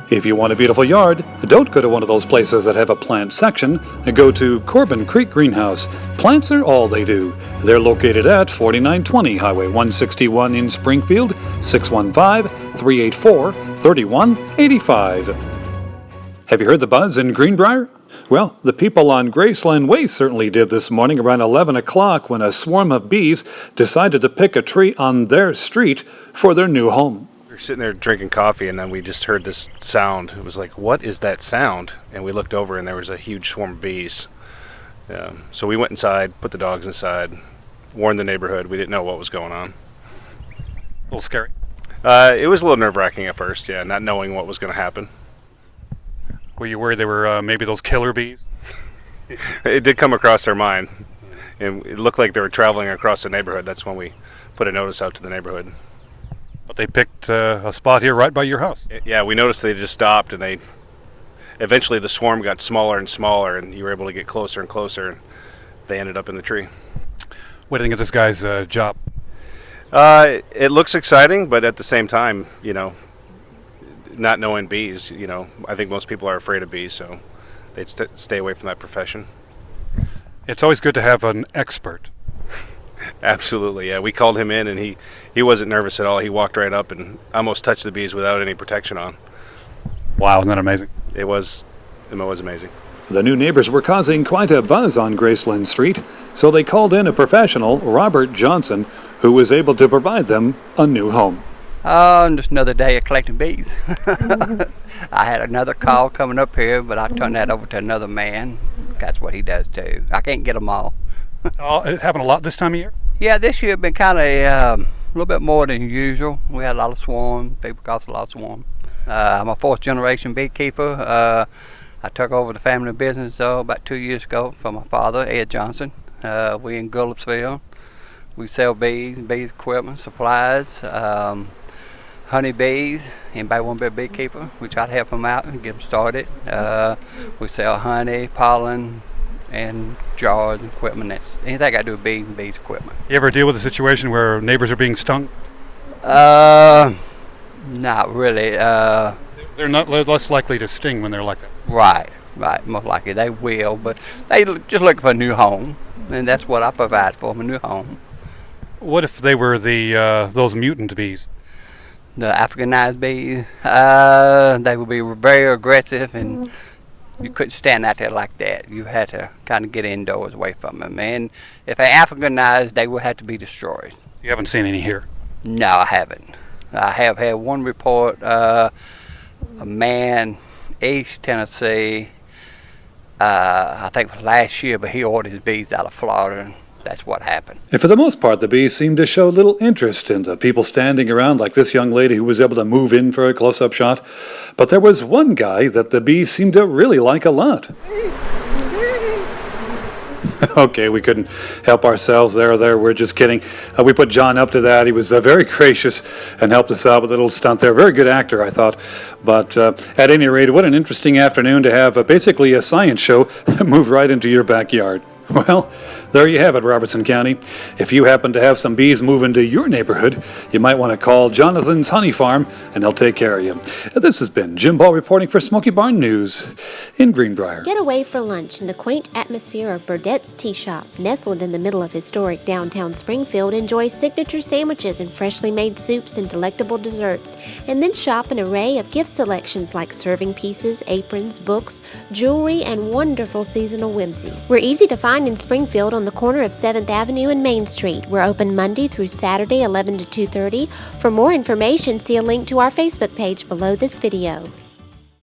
If you want a beautiful yard, don't go to one of those places that have a plant section. Go to Corbin Creek Greenhouse. Plants are all they do. They're located at 4920 Highway 161 in Springfield, 615-384-3185. Have you heard the buzz in Greenbrier? Well, the people on Graceland Way certainly did this morning around 11 o'clock when a swarm of bees decided to pick a tree on their street for their new home. We were sitting there drinking coffee, and then we just heard this sound. It was like, what is that sound? And we looked over, and there was a huge swarm of bees. So we went inside, put the dogs inside, warned the neighborhood. We didn't know what was going on. A little scary. It was a little nerve-wracking at first, yeah, not knowing what was going to happen. Were you worried they were maybe those killer bees? It did come across our mind, and it looked like they were traveling across the neighborhood. That's when we put a notice out to the neighborhood. But they picked a spot here right by your house. Yeah, we noticed they just stopped, and eventually the swarm got smaller and smaller, and you were able to get closer and closer, and they ended up in the tree. What do you think of this guy's job? It looks exciting, but at the same time, not knowing bees, I think most people are afraid of bees, so they'd stay away from that profession. It's always good to have an expert. Absolutely, yeah. We called him in, and he wasn't nervous at all. He walked right up and almost touched the bees without any protection on. Wow, isn't that amazing? It was amazing. The new neighbors were causing quite a buzz on Graceland Street, so they called in a professional, Robert Johnson, who was able to provide them a new home. Just another day of collecting bees. I had another call coming up here, but I turned that over to another man. That's what he does too. I can't get them all. It happened a lot this time of year? Yeah, this year been kind of a little bit more than usual. We had a lot of swarm. People caused a lot of swarm. I'm a fourth generation beekeeper. I took over the family business about 2 years ago from my father, Ed Johnson. We in Gullipsville. We sell bees equipment, supplies, honeybees. Anybody want to be a beekeeper? We try to help them out and get them started. We sell honey, pollen, and jars, equipment. That's anything I do with bees equipment. You ever deal with a situation where neighbors are being stung? Not really. They're less likely to sting when they're like that. Right. Most likely they will, but they just looking for a new home, and that's what I provide for them, a new home. What if they were those mutant bees? The Africanized bees, they would be very aggressive, and you couldn't stand out there like that. You had to kind of get indoors away from them. And if they're Africanized, they would have to be destroyed. You haven't seen any here? No, I haven't. I have had one report, a man, East Tennessee, I think last year, but he ordered his bees out of Florida, and that's what happened. And for the most part, the bees seemed to show little interest in the people standing around, like this young lady who was able to move in for a close-up shot. But there was one guy that the bees seemed to really like a lot. Okay, we couldn't help ourselves there. We're just kidding. We put John up to that. He was very gracious and helped us out with a little stunt there. Very good actor, I thought. But at any rate, what an interesting afternoon to have basically a science show move right into your backyard. Well, there you have it, Robertson County. If you happen to have some bees move into your neighborhood, you might want to call Jonathan's Honey Farm, and they'll take care of you. This has been Jim Ball reporting for Smoky Barn News in Greenbrier. Get away for lunch in the quaint atmosphere of Burdett's Tea Shop. Nestled in the middle of historic downtown Springfield, enjoy signature sandwiches and freshly made soups and delectable desserts. And then shop an array of gift selections like serving pieces, aprons, books, jewelry, and wonderful seasonal whimsies. We're easy to find in Springfield on the corner of 7th Avenue and Main Street. We're open Monday through Saturday, 11 to 2:30. For more information, see a link to our Facebook page below this video.